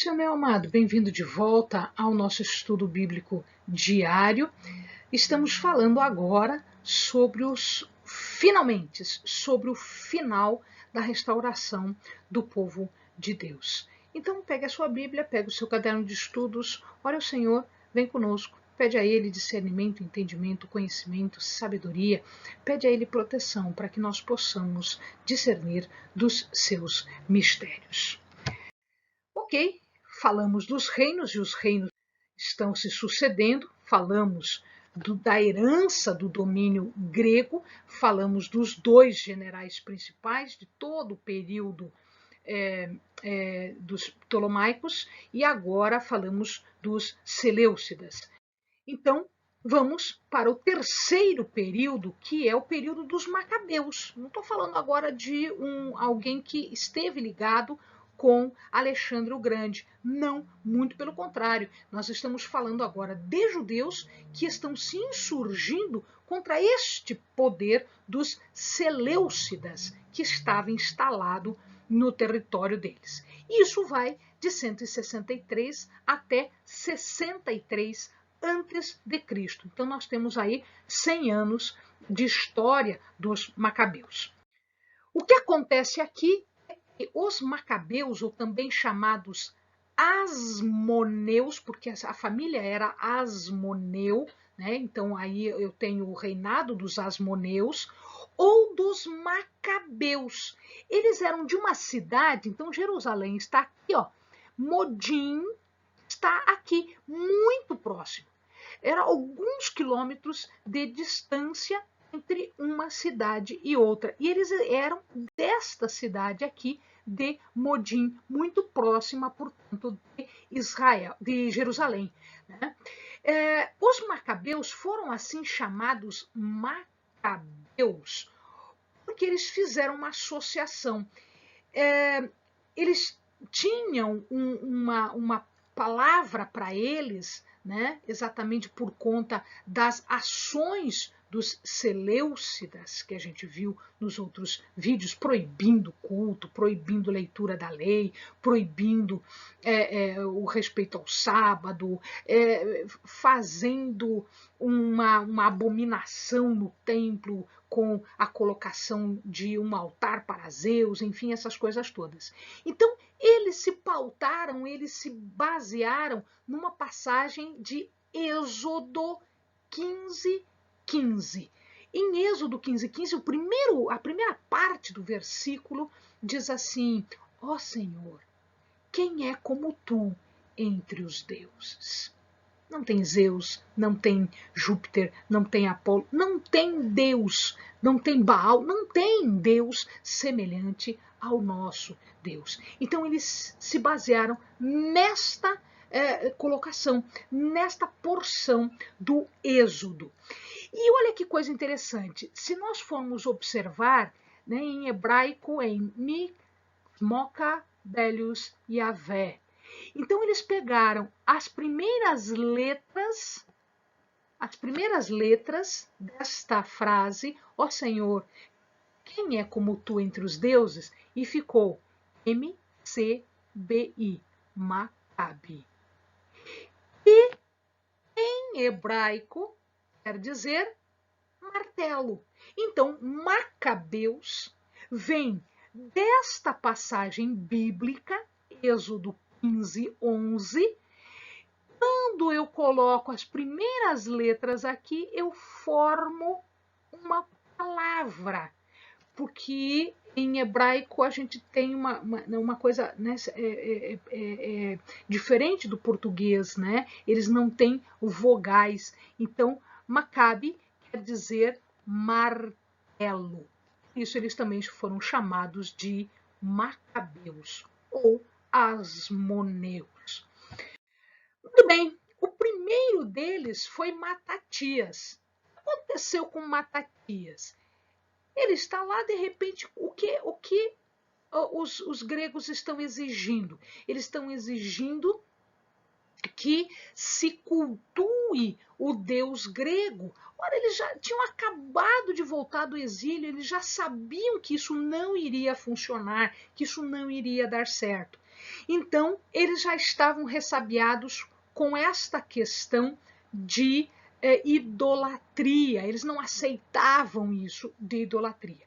dia, meu amado. Bem-vindo de volta ao nosso estudo bíblico diário. Estamos falando agora sobre os finalmente, sobre o final da restauração do povo de Deus. Então, pegue a sua Bíblia, pegue o seu caderno de estudos, ore ao Senhor, vem conosco. Pede a Ele discernimento, entendimento, conhecimento, sabedoria. Pede a Ele proteção para que nós possamos discernir dos seus mistérios. Ok, falamos dos reinos e os reinos estão se sucedendo, falamos da herança do domínio grego, falamos dos dois generais principais de todo o período dos Ptolomaicos e agora falamos dos Seleucidas. Então, vamos para o terceiro período, que é o período dos Macabeus. Não estou falando agora de alguém que esteve ligado com Alexandre o Grande. Não, muito pelo contrário. Nós estamos falando agora de judeus que estão se insurgindo contra este poder dos Seleucidas, que estava instalado no território deles. Isso vai de 163 até 63 antes de Cristo. Então nós temos aí 100 anos de história dos Macabeus. O que acontece aqui é que os Macabeus, ou também chamados Asmoneus, porque a família era Asmoneu, né? Então aí eu tenho o reinado dos Asmoneus, ou dos Macabeus. Eles eram de uma cidade, então Jerusalém está aqui, ó. Modim está aqui, muito próximo. Era alguns quilômetros de distância entre uma cidade e outra. E eles eram desta cidade aqui, de Modim, muito próxima, portanto, de Israel, de Jerusalém. Né? Os macabeus foram assim chamados macabeus porque eles fizeram uma associação. Eles tinham uma palavra para eles, né, exatamente por conta das ações dos Seleucidas, que a gente viu nos outros vídeos, proibindo culto, proibindo leitura da lei, proibindo o respeito ao sábado, fazendo uma abominação no templo com a colocação de um altar para Zeus, enfim, essas coisas todas. Então, eles se pautaram, eles se basearam numa passagem de Êxodo 15:15. Em Êxodo 15:15, a primeira parte do versículo diz assim: ó Senhor, quem é como tu entre os deuses? Não tem Zeus, não tem Júpiter, não tem Apolo, não tem Deus, não tem Baal, não tem Deus semelhante ao nosso Deus. Então eles se basearam nesta colocação, nesta porção do Êxodo. E olha que coisa interessante, se nós formos observar, né, em hebraico, em Moca, Belius e Yavé. Então eles pegaram as primeiras letras desta frase, ó Senhor, quem é como tu entre os deuses? E ficou MCBI, Macabe. E em hebraico quer dizer martelo. Então, Macabeus vem desta passagem bíblica, Êxodo 15:11. Quando eu coloco as primeiras letras aqui, eu formo uma palavra, porque em hebraico a gente tem uma coisa, né, diferente do português, né? Eles não têm vogais. Então, Macabe quer dizer martelo. Isso eles também foram chamados de Macabeus ou Asmoneus. Muito bem, o primeiro deles foi Matatias. O que aconteceu com Matatias? Ele está lá, de repente, o que os gregos estão exigindo? Eles estão exigindo que se cultue o deus grego. Ora, eles já tinham acabado de voltar do exílio, eles já sabiam que isso não iria funcionar, que isso não iria dar certo. Então, eles já estavam ressabiados com esta questão de idolatria, eles não aceitavam isso de idolatria.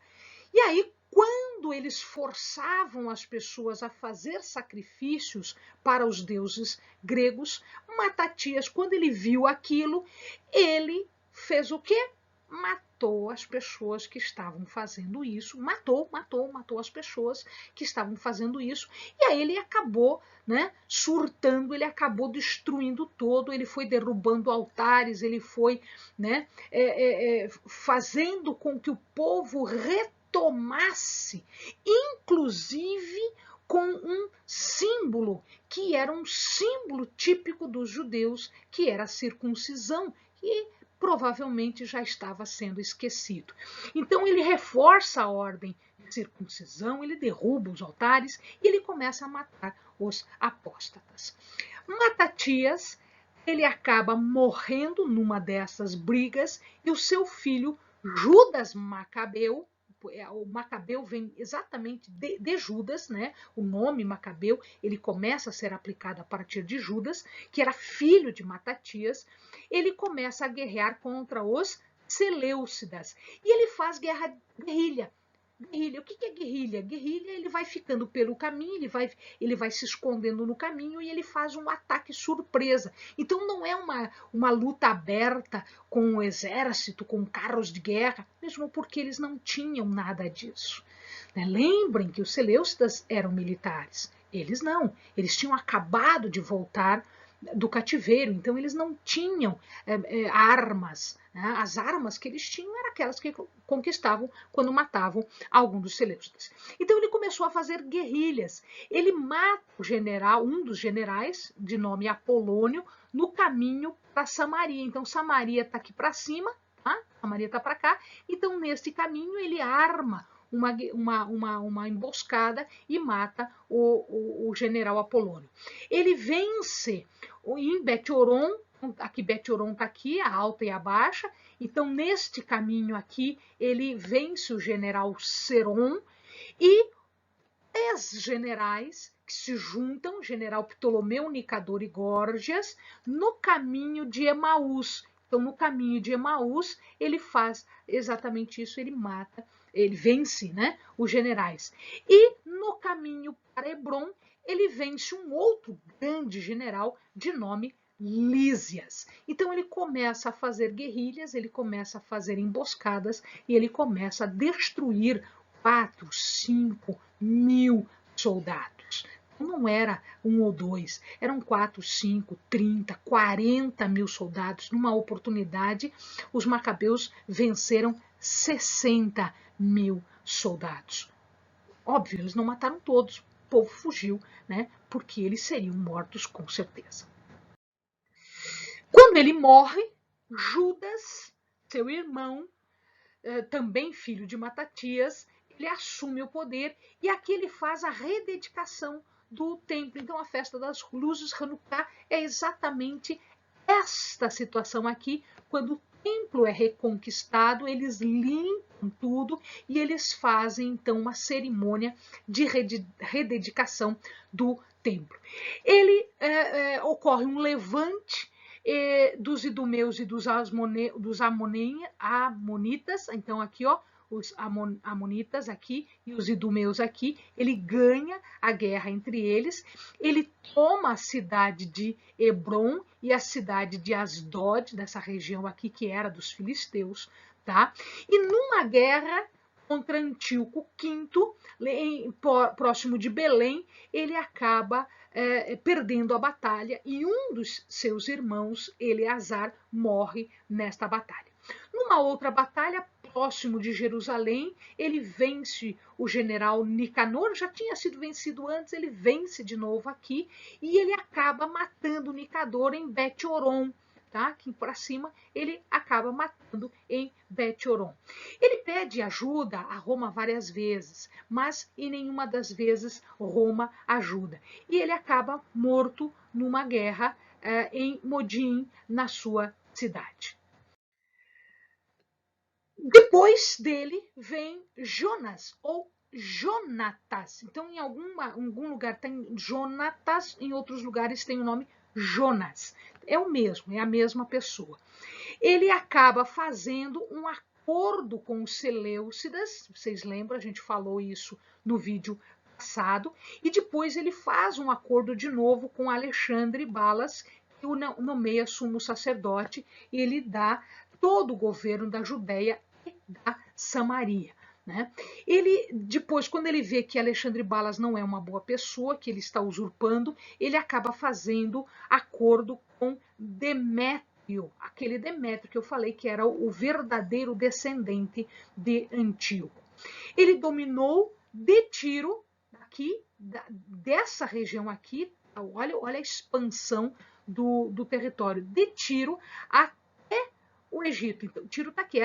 E aí, quando eles forçavam as pessoas a fazer sacrifícios para os deuses gregos, Matatias, quando ele viu aquilo, ele fez o quê? Matou as pessoas que estavam fazendo isso, matou as pessoas que estavam fazendo isso, e aí ele acabou, né, surtando, ele acabou destruindo todo, ele foi derrubando altares, ele foi, né, fazendo com que o povo retomasse, inclusive com um símbolo, que era um símbolo típico dos judeus, que era a circuncisão, que provavelmente já estava sendo esquecido. Então ele reforça a ordem de circuncisão, ele derruba os altares e ele começa a matar os apóstatas. Matatias, ele acaba morrendo numa dessas brigas e o seu filho Judas Macabeu, o Macabeu vem exatamente de Judas, né? O nome Macabeu, ele começa a ser aplicado a partir de Judas, que era filho de Matatias. Ele começa a guerrear contra os Seleucidas e ele faz guerrilha. Guerrilha. O que é guerrilha? Guerrilha, ele vai ficando pelo caminho, ele vai se escondendo no caminho e ele faz um ataque surpresa. Então não é uma luta aberta com o exército, com carros de guerra, mesmo porque eles não tinham nada disso. Lembrem que os Seleucidas eram militares. Eles não. Eles tinham acabado de voltar do cativeiro, então eles não tinham armas. Né? As armas que eles tinham eram aquelas que conquistavam quando matavam algum dos Seleucidas. Então ele começou a fazer guerrilhas. Ele mata o general, um dos generais, de nome Apolônio, no caminho para Samaria. Então Samaria está aqui para cima, tá? Samaria está para cá. Então nesse caminho ele arma uma emboscada e mata o general Apolônio. Ele vence em Bet-Horon, aqui Bet-Horon está aqui, a alta e a baixa, então neste caminho aqui ele vence o general Seron e 10 generais que se juntam, general Ptolomeu, Nicador e Górgias, no caminho de Emaús. Então, no caminho de Emaús, ele faz exatamente isso, ele mata, ele vence, né, os generais. E no caminho para Hebron, ele vence um outro grande general de nome Lísias. Então ele começa a fazer guerrilhas, ele começa a fazer emboscadas e ele começa a destruir 4, 5 mil soldados. Não era um ou dois, eram 4, 5, 30, 40 mil soldados. Numa oportunidade, os macabeus venceram 60 mil soldados. Óbvio, eles não mataram todos, o povo fugiu, né? Porque eles seriam mortos com certeza. Quando ele morre, Judas, seu irmão, também filho de Matatias, ele assume o poder e aqui ele faz a rededicação do templo. Então a festa das luzes, Hanukkah, é exatamente esta situação aqui, quando o templo é reconquistado, eles limpam tudo e eles fazem então uma cerimônia de rededicação do templo. Ocorre um levante dos idumeus e dos amonitas, então aqui ó, os amonitas aqui e os idumeus aqui, ele ganha a guerra entre eles, ele toma a cidade de Hebron e a cidade de Asdod, dessa região aqui que era dos filisteus, tá? E numa guerra contra Antíoco V, próximo de Belém, ele acaba perdendo a batalha e um dos seus irmãos, Eleazar, morre nesta batalha. Numa outra batalha, próximo de Jerusalém, ele vence o general Nicanor, já tinha sido vencido antes, ele vence de novo aqui e ele acaba matando Nicador em Bet-Horon. Tá? Aqui para cima, ele acaba matando em Bet-Horon. Ele pede ajuda a Roma várias vezes, mas em nenhuma das vezes Roma ajuda. E ele acaba morto numa guerra em Modin, na sua cidade. Depois dele vem Jonas, ou Jonatas. Então, em algum lugar tem Jonatas, em outros lugares tem o nome Jonas. É o mesmo, é a mesma pessoa. Ele acaba fazendo um acordo com os Seleucidas, vocês lembram, a gente falou isso no vídeo passado, e depois ele faz um acordo de novo com Alexandre Balas, que o nomeia sumo sacerdote, e ele dá todo o governo da Judéia e da Samaria. Né? Ele, depois, quando ele vê que Alexandre Balas não é uma boa pessoa, que ele está usurpando, ele acaba fazendo acordo com Demétrio, aquele Demétrio que eu falei que era o verdadeiro descendente de Antíoco. Ele dominou de Tiro, aqui, dessa região aqui, olha a expansão do território, de Tiro até o Egito. Então, Tiro está aqui,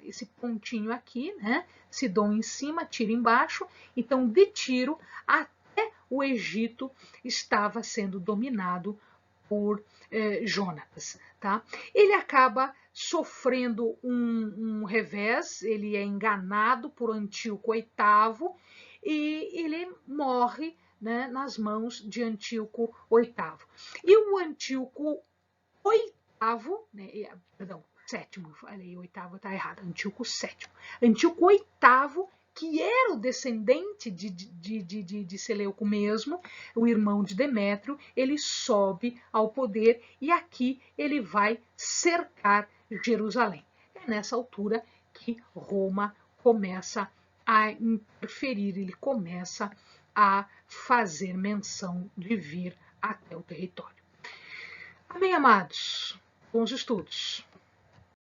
esse pontinho aqui, né? Sidom em cima, Tiro embaixo. Então, de Tiro até o Egito estava sendo dominado por Jonatas. Tá? Ele acaba sofrendo um revés, ele é enganado por Antíoco VIII e ele morre, né, nas mãos de Antíoco VIII. E o Antíoco VIII, né, perdão, sétimo, falei, oitavo está errado, Antíoco VII. Antíoco VIII, que era o descendente de Seleuco mesmo, o irmão de Demétrio, ele sobe ao poder e aqui ele vai cercar Jerusalém. É nessa altura que Roma começa a interferir, ele começa a fazer menção de vir até o território. Amém, amados? Bons estudos.